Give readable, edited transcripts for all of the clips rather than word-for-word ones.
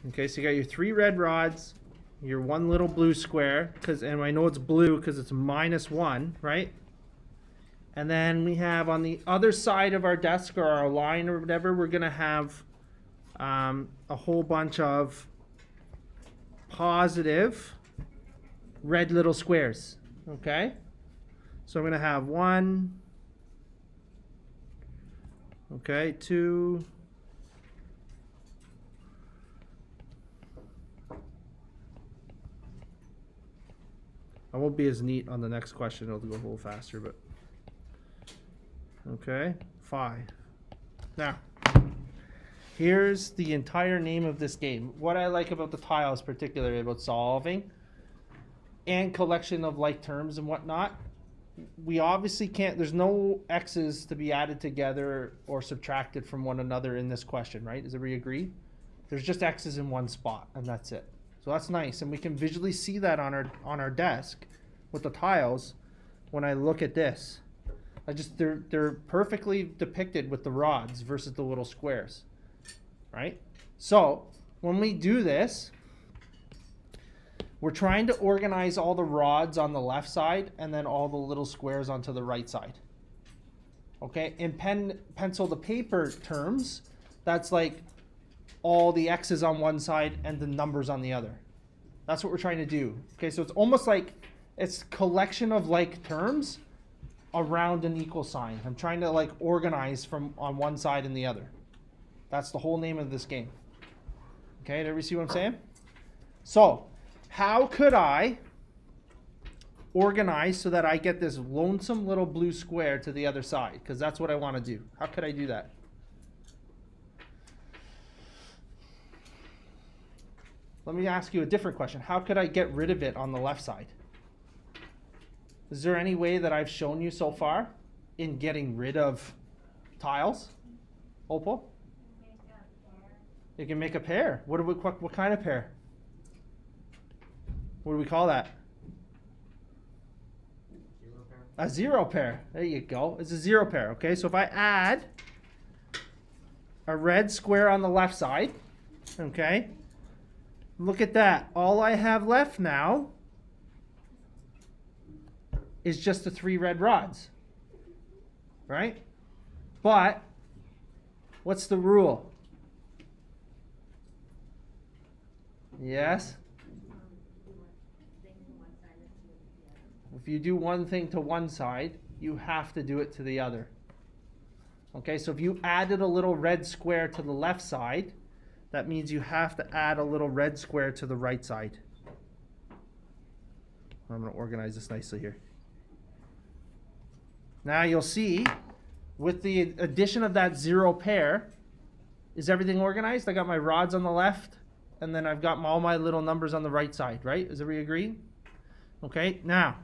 Okay, so you got your 3 red rods, your 1 little blue square, and I know it's blue because it's -1, right? And then we have on the other side of our desk or our line or whatever, we're going to have a whole bunch of positive red little squares. Okay? So I'm going to have 1, okay, 2, I won't be as neat on the next question. It'll go a little faster, but okay, 5. Now, here's the entire name of this game. What I like about the tiles, particularly about solving and collection of like terms and whatnot, we obviously can't, there's no x's to be added together or subtracted from one another in this question, right? Does everybody agree? There's just x's in one spot, and that's it. So that's nice, and we can visually see that on our desk with the tiles when I look at this. They're perfectly depicted with the rods versus the little squares, right? So when we do this, we're trying to organize all the rods on the left side and then all the little squares onto the right side. Okay, in pencil to paper terms, that's like all the x's on one side and the numbers on the other. That's what we're trying to do. Okay, so it's almost like it's collection of like terms around an equal sign. I'm trying to like organize from on one side and the other. That's the whole name of this game. Okay, did everybody see what I'm saying? So, how could I organize so that I get this lonesome little blue square to the other side? Because that's what I want to do. How could I do that? Let me ask you a different question. How could I get rid of it on the left side? Is there any way that I've shown you so far in getting rid of tiles? Opal? You can make a pair. What kind of pair? What do we call that? Zero pair. A zero pair. There you go. It's a zero pair. Okay, so if I add a red square on the left side, okay, look at that. All I have left now is just the 3 red rods, right? But what's the rule? Yes? If you do one thing to one side, you have to do it to the other. Okay, so if you added a little red square to the left side, that means you have to add a little red square to the right side. I'm going to organize this nicely here. Now you'll see, with the addition of that zero pair, is everything organized? I got my rods on the left, and then I've got all my little numbers on the right side, right? Does everybody agree? Okay, now,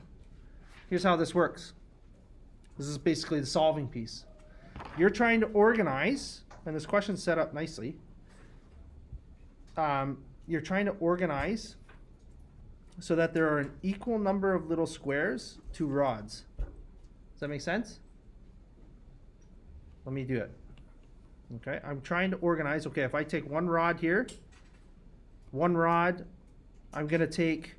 here's how this works. This is basically the solving piece. You're trying to organize, and this question's set up nicely. You're trying to organize so that there are an equal number of little squares to rods. Does that make sense? Let me do it. Okay, I'm trying to organize. Okay, if I take one rod here, one rod, I'm going to take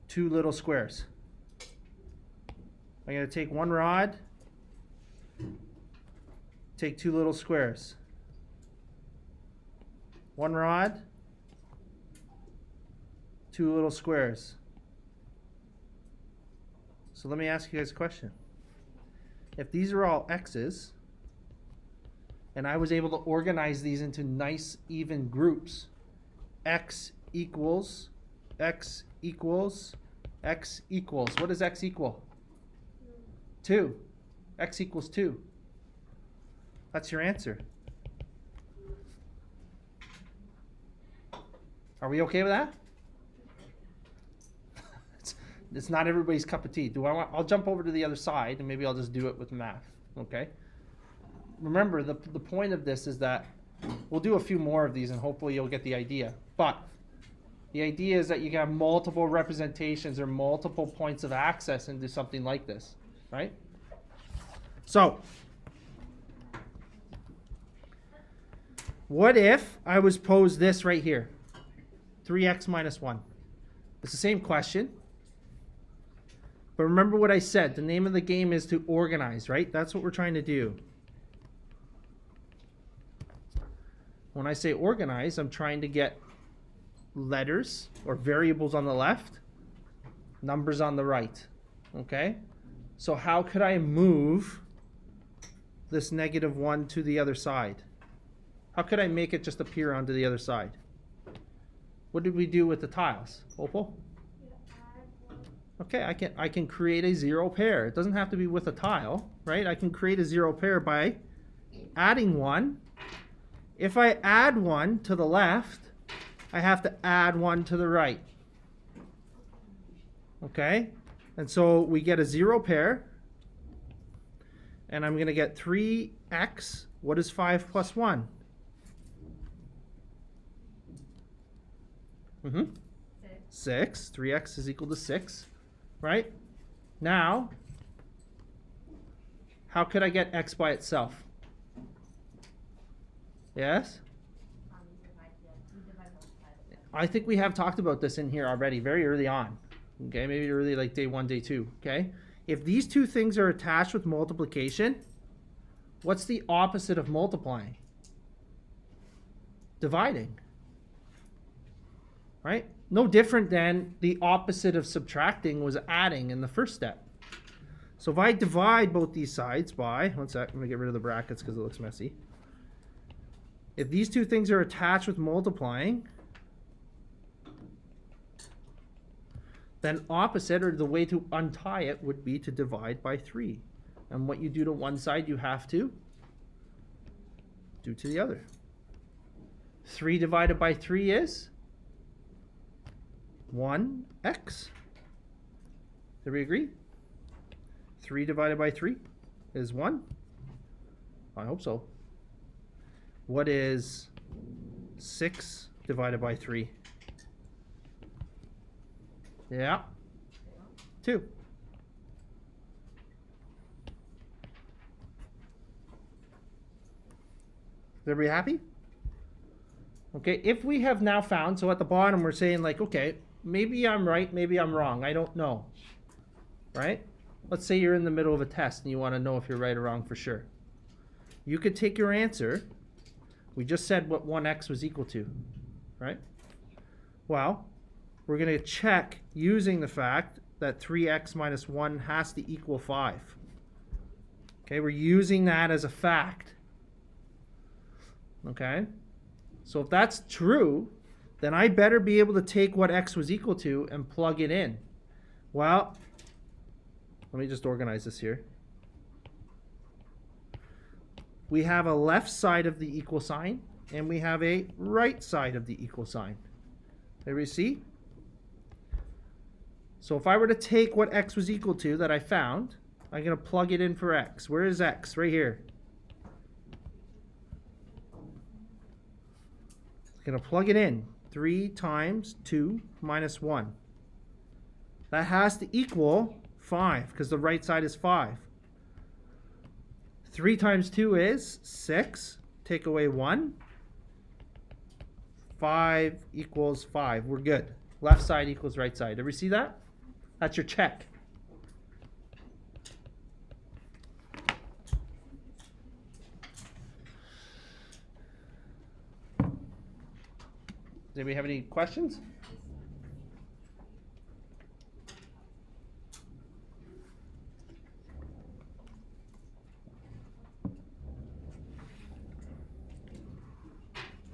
2 little squares. I'm going to take one rod, take 2 little squares. One rod, 2 little squares. So let me ask you guys a question. If these are all x's, and I was able to organize these into nice even groups, x equals, x equals, x equals. What does x equal? 2. X equals 2. That's your answer. Are we okay with that? It's not everybody's cup of tea. I'll jump over to the other side and maybe I'll just do it with math, okay? Remember, the point of this is that we'll do a few more of these and hopefully you'll get the idea. But the idea is that you can have multiple representations or multiple points of access into something like this, right? So, What if I was posed this right here? 3x minus 1. It's the same question. But remember what I said. The name of the game is to organize, right? That's what we're trying to do. When I say organize, I'm trying to get letters or variables on the left, numbers on the right. Okay? So how could I move this -1 to the other side? How could I make it just appear onto the other side? What did we do with the tiles? Opal? Okay, I can create a 0 pair. It doesn't have to be with a tile, right? I can create a 0 pair by adding 1. If I add 1 to the left, I have to add 1 to the right. Okay? And so we get a 0 pair. And I'm going to get 3x. What is 5 plus 1? 6. 3x is equal to 6. Right? Now, how could I get x by itself? Yes? I think we have talked about this in here already, very early on. Okay, maybe early like day 1, day 2. Okay? If these two things are attached with multiplication, what's the opposite of multiplying? Dividing. Right? No different than the opposite of subtracting was adding in the first step. So if I divide both these sides by, one sec, I'm going to get rid of the brackets because it looks messy. If these two things are attached with multiplying, then opposite, or the way to untie it, would be to divide by 3. And what you do to one side, you have to do to the other. 3 divided by 3 is 1x. Did we agree? 3 divided by 3 is 1. I hope so. What is 6 divided by 3? Yeah. 2. Is everybody happy? Okay, if we have now found, so at the bottom we're saying like, okay, maybe I'm right, maybe I'm wrong. I don't know. Right? Let's say you're in the middle of a test and you want to know if you're right or wrong for sure. You could take your answer. We just said what 1x was equal to, right? Well, we're going to check using the fact that 3x minus 1 has to equal 5. Okay, we're using that as a fact. Okay? So if that's true, then I better be able to take what x was equal to and plug it in. Well, let me just organize this here. We have a left side of the equal sign, and we have a right side of the equal sign. Everybody see? So if I were to take what x was equal to that I found, I'm going to plug it in for x. Where is x? Right here. I'm going to plug it in. 3 times 2 minus 1. That has to equal 5, because the right side is 5. 3 times 2 is 6. Take away 1. 5 equals 5. We're good. Left side equals right side. Ever see that? That's your check. Does anybody have any questions?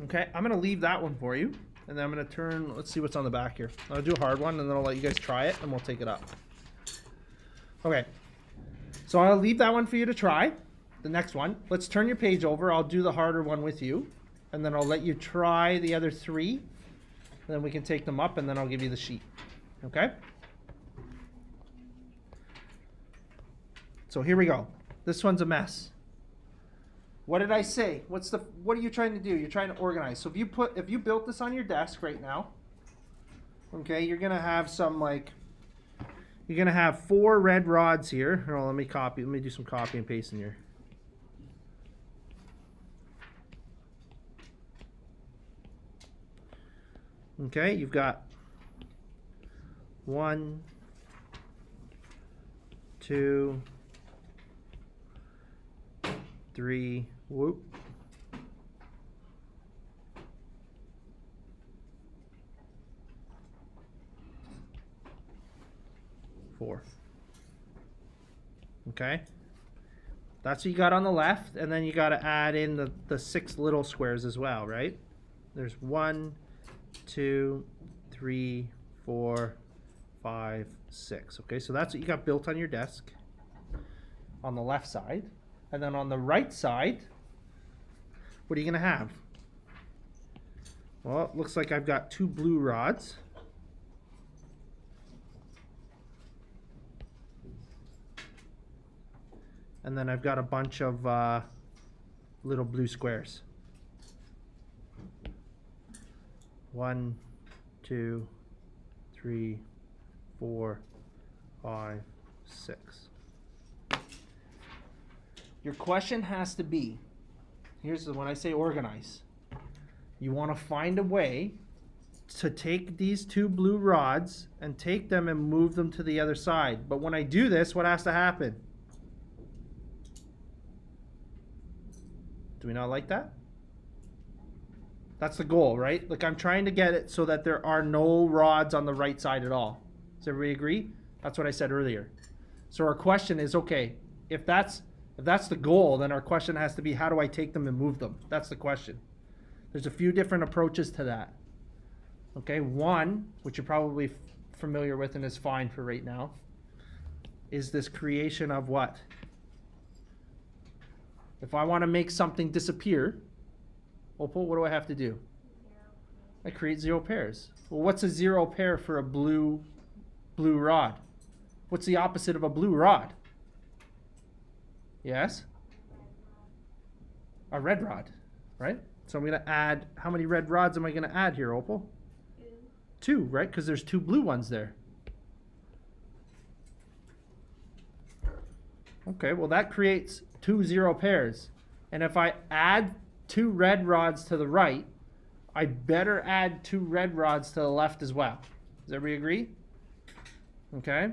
Okay, I'm going to leave that one for you. And then I'm going to turn, let's see what's on the back here. I'll do a hard one, and then I'll let you guys try it, and we'll take it up. Okay, so I'll leave that one for you to try, the next one. Let's turn your page over. I'll do the harder one with you, and then I'll let you try the other 3. And then we can take them up, and then I'll give you the sheet. Okay? So here we go. This one's a mess. What did I say? What are you trying to do? You're trying to organize. So if you built this on your desk right now, okay, you're gonna have you're gonna have 4 red rods here. Here, let me do some copy and paste in here. Okay, you've got 1, 2, 3, whoop. 4. Okay, that's what you got on the left, and then you got to add in the 6 little squares as well, right? There's 1, 2, 3, 4, 5, 6. Okay, so that's what you got built on your desk on the left side. And then on the right side, what are you going to have? Well, it looks like I've got 2 blue rods. And then I've got a bunch of little blue squares. 1, 2, 3, 4, 5, 6. Your question has to be, when I say organize, you want to find a way to take these 2 blue rods and take them and move them to the other side. But when I do this, what has to happen? Do we not like that? That's the goal, right? Like, I'm trying to get it so that there are no rods on the right side at all. Does everybody agree? That's what I said earlier. So our question is, okay, if that's the goal, then our question has to be, how do I take them and move them? That's the question. There's a few different approaches to that. Okay, one, which you're probably familiar with and is fine for right now, is this creation of what? If I want to make something disappear, Opal, what do I have to do? I create 0 pairs. Well, what's a 0 pair for a blue rod? What's the opposite of a blue rod? Yes? A red rod, right? So I'm going to add, how many red rods am I going to add here, Opal? 2, right? Because there's 2 blue ones there. Okay, well that creates 2 0 pairs. And if I add 2 red rods to the right, I better add 2 red rods to the left as well. Does everybody agree? Okay.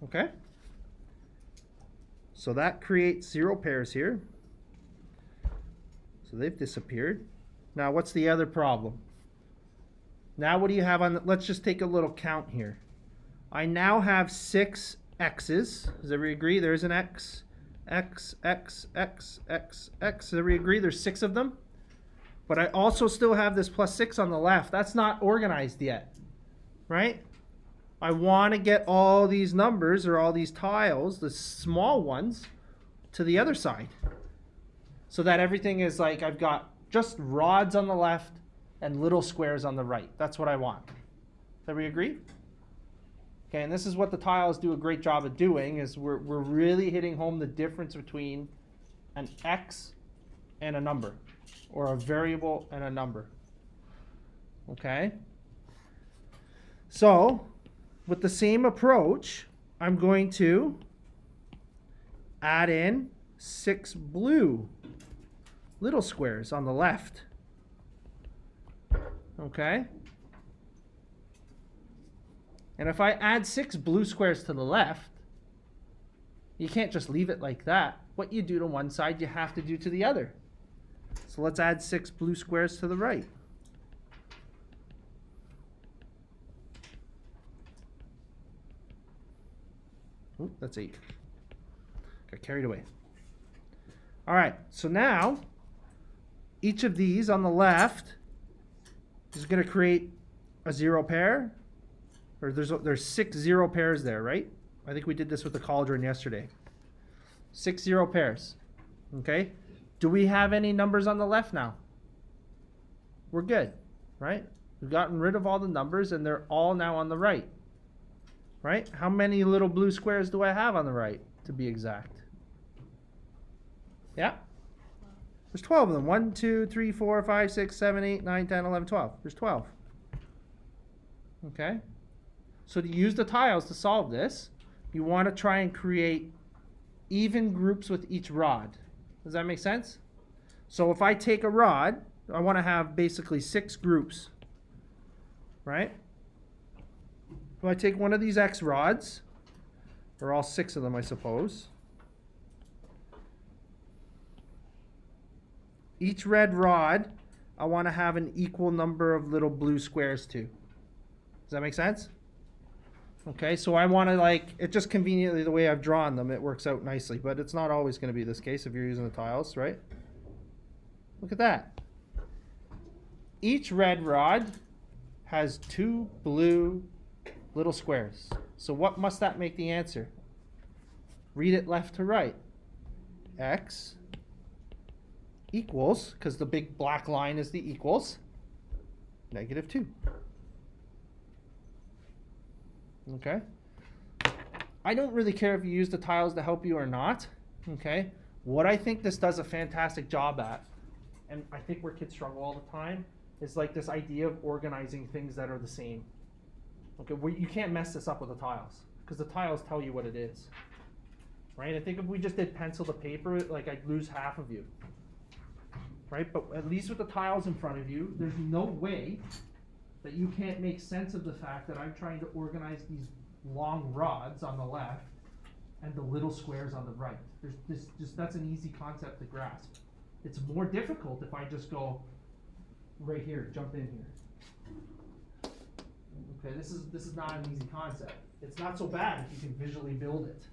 Okay. So that creates 0 pairs here. So they've disappeared. Now what's the other problem? Now what do you have on, let's just take a little count here. I now have 6 x's. Does everybody agree? There's an x, x, x, x, x, x. Does everybody agree? There's 6 of them. But I also still have this plus 6 on the left. That's not organized yet, right? I want to get all these numbers or all these tiles, the small ones, to the other side. So that everything is like, I've got just rods on the left and little squares on the right. That's what I want. Does everybody agree? Okay, and this is what the tiles do a great job of doing, is we're really hitting home the difference between an x and a number, or a variable and a number. Okay? So, with the same approach, I'm going to add in 6 blue little squares on the left. Okay? And if I add 6 blue squares to the left, you can't just leave it like that. What you do to one side, you have to do to the other. So let's add 6 blue squares to the right. Ooh, that's 8. Got carried away. All right, so now each of these on the left is going to create a 0 pair, or there's 6 0 pairs there, right? I think we did this with the cauldron yesterday. 6 0 pairs. Okay. Do we have any numbers on the left now? We're good, right? We've gotten rid of all the numbers and they're all now on the right. Right? How many little blue squares do I have on the right, to be exact? Yeah? There's 12 of them. 1, 2, 3, 4, 5, 6, 7, 8, 9, 10, 11, 12. There's 12. Okay? So to use the tiles to solve this, you want to try and create even groups with each rod. Does that make sense? So if I take a rod, I want to have basically 6 groups, right? So I take one of these X rods, or all 6 of them, I suppose. Each red rod, I want to have an equal number of little blue squares to. Does that make sense? Okay, so I want to, like, it just conveniently, the way I've drawn them, it works out nicely, but it's not always going to be this case if you're using the tiles, right? Look at that. Each red rod has 2 blue little squares. So what must that make the answer? Read it left to right. X equals, because the big black line is the equals, -2. Okay? I don't really care if you use the tiles to help you or not. Okay? What I think this does a fantastic job at, and I think where kids struggle all the time, is like this idea of organizing things that are the same. Okay, you can't mess this up with the tiles, because the tiles tell you what it is. Right? I think if we just did pencil to paper, like, I'd lose half of you. Right? But at least with the tiles in front of you, there's no way that you can't make sense of the fact that I'm trying to organize these long rods on the left and the little squares on the right. That's an easy concept to grasp. It's more difficult if I just go right here, jump in here. Okay, this is not an easy concept. It's not so bad if you can visually build it.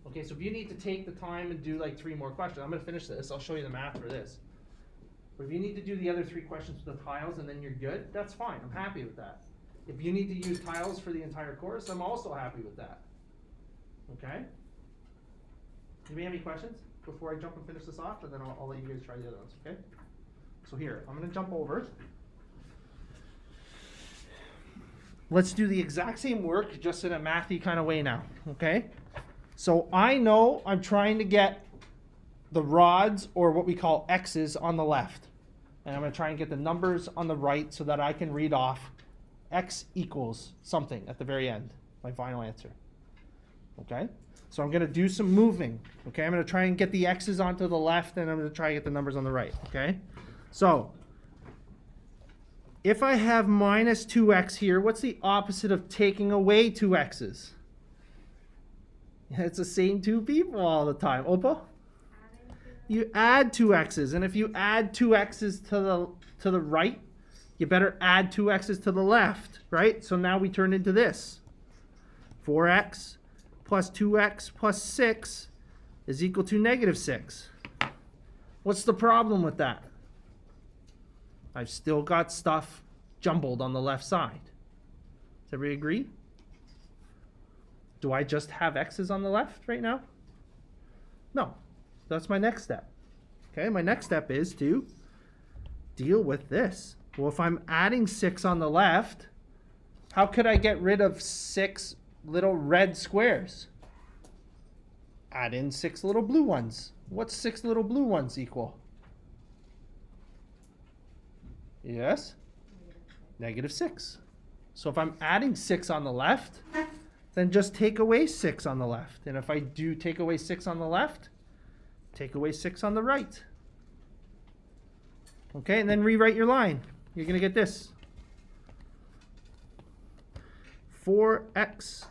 Okay, so if you need to take the time and do like 3 more questions, I'm gonna finish this, I'll show you the math for this. But if you need to do the other 3 questions with the tiles and then you're good, that's fine, I'm happy with that. If you need to use tiles for the entire course, I'm also happy with that. Okay? Anybody have any questions before I jump and finish this off, and then I'll let you guys try the other ones, okay? So here, I'm gonna jump over. Let's do the exact same work, just in a mathy kind of way now, okay? So I know I'm trying to get the rods, or what we call X's, on the left. And I'm going to try and get the numbers on the right so that I can read off X equals something at the very end, my final answer. Okay? So I'm going to do some moving. Okay? I'm going to try and get the X's onto the left, and I'm going to try and get the numbers on the right. Okay? So if I have minus 2x here, what's the opposite of taking away 2 X's? It's the same 2 people all the time. Opal? You add 2 X's, and if you add 2 X's to the right, you better add 2 X's to the left, right? So now we turn into this. 4x plus 2x plus 6 is equal to -6. What's the problem with that? I've still got stuff jumbled on the left side. Does everybody agree? Do I just have X's on the left right now? No. That's my next step. Okay, my next step is to deal with this. Well, if I'm adding 6 on the left, how could I get rid of 6 little red squares? Add in 6 little blue ones. What's 6 little blue ones equal? Yes? -6. So if I'm adding 6 on the left, then just take away 6 on the left. And if I do take away 6 on the left, take away 6 on the right. Okay, and then rewrite your line. You're going to get this. 4x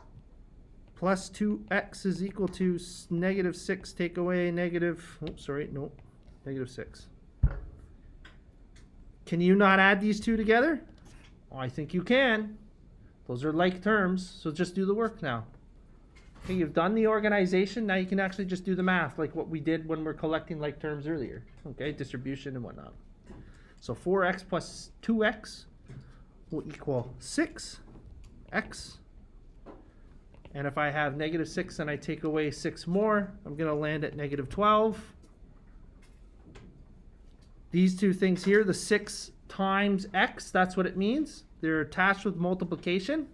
plus 2x is equal to -6. Take away -6. Can you not add these 2 together? Oh, I think you can. Those are like terms, so just do the work now. Okay, you've done the organization, now you can actually just do the math, like what we did when we're collecting like terms earlier. Okay, distribution and whatnot. So 4x plus 2x will equal 6x. And if I have -6 and I take away 6 more, I'm going to land at -12. These 2 things here, the 6 times x, that's what it means. They're attached with multiplication.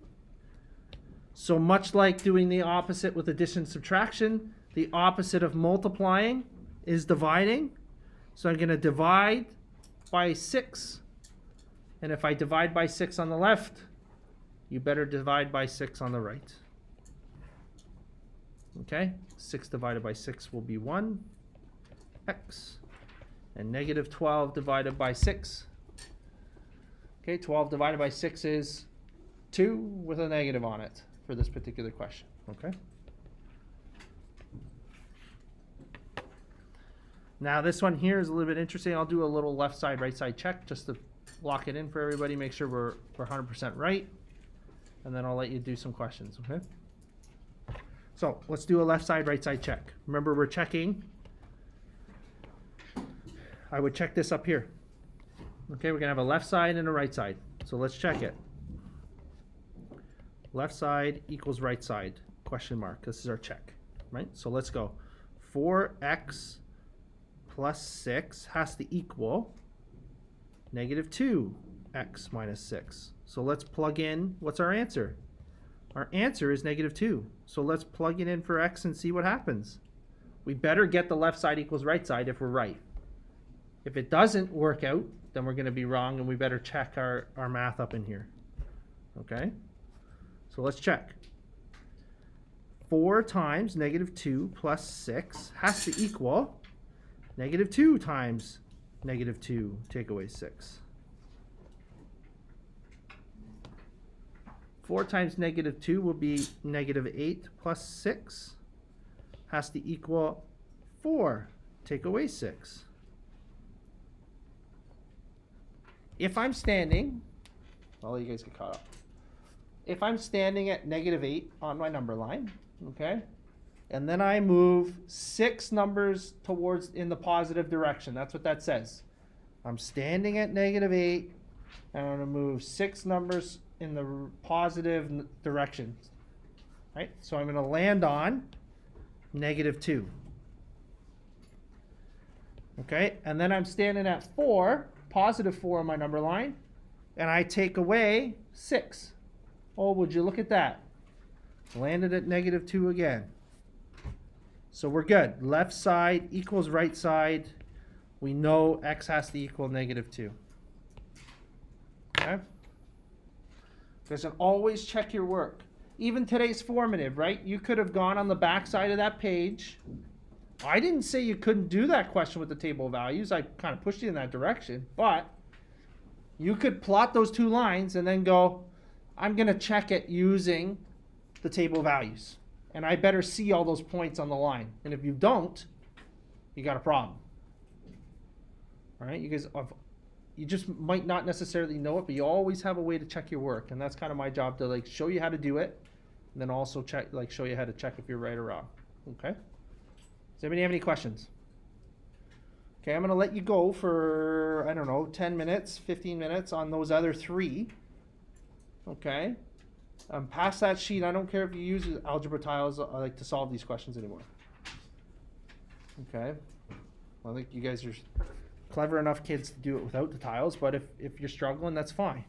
So much like doing the opposite with addition and subtraction, the opposite of multiplying is dividing. So I'm going to divide by 6. And if I divide by 6 on the left, you better divide by 6 on the right. Okay? 6 divided by 6 will be 1, x. And negative 12 divided by 6. Okay, 12 divided by 6 is 2 with a negative on it for this particular question. Okay? Now this one here is a little bit interesting. I'll do a little left side, right side check just to lock it in for everybody, make sure we're 100% right. And then I'll let you do some questions, okay? So let's do a left side, right side check. Remember, we're checking. I would check this up here. Okay, we're gonna have a left side and a right side. So let's check it. Left side equals right side, question mark. This is our check, right? So let's go. 4x plus 6 has to equal negative 2x minus 6. So let's plug in, what's our answer? Our answer is negative 2. So let's plug it in for x and see what happens. We better get the left side equals right side if we're right. If it doesn't work out, then we're going to be wrong, and we better check our math up in here. Okay? So let's check. 4 times negative 2 plus 6 has to equal negative 2 times negative 2, take away 6. 4 times negative 2 will be negative 8 plus 6 has to equal 4, take away 6. If I'm standing, I'll let you guys get caught up. If I'm standing at negative 8 on my number line, okay, and then I move 6 numbers towards in the positive direction. That's what that says. I'm standing at negative 8, and I'm going to move 6 numbers in the positive direction. Right? So I'm going to land on negative 2. Okay? And then I'm standing at 4, positive 4 on my number line, and I take away 6. Oh, would you look at that? Landed at negative 2 again. So we're good. Left side equals right side. We know x has to equal negative 2. Okay? Because always check your work. Even today's formative, right? You could have gone on the back side of that page. I didn't say you couldn't do that question with the table of values. I kind of pushed you in that direction. But you could plot those 2 lines and then go, I'm going to check it using the table of values. And I better see all those points on the line. And if you don't, you got a problem. All right? You guys, you just might not necessarily know it, but you always have a way to check your work. And that's kind of my job, to like show you how to do it, and then also check, like show you how to check if you're right or wrong. Okay? Does anybody have any questions? Okay, I'm going to let you go for, I don't know, 10 minutes, 15 minutes on those other 3. Okay? Pass that sheet. I don't care if you use algebra tiles, I like to solve these questions anymore. Okay? I think you guys are clever enough kids to do it without the tiles, but if you're struggling, that's fine.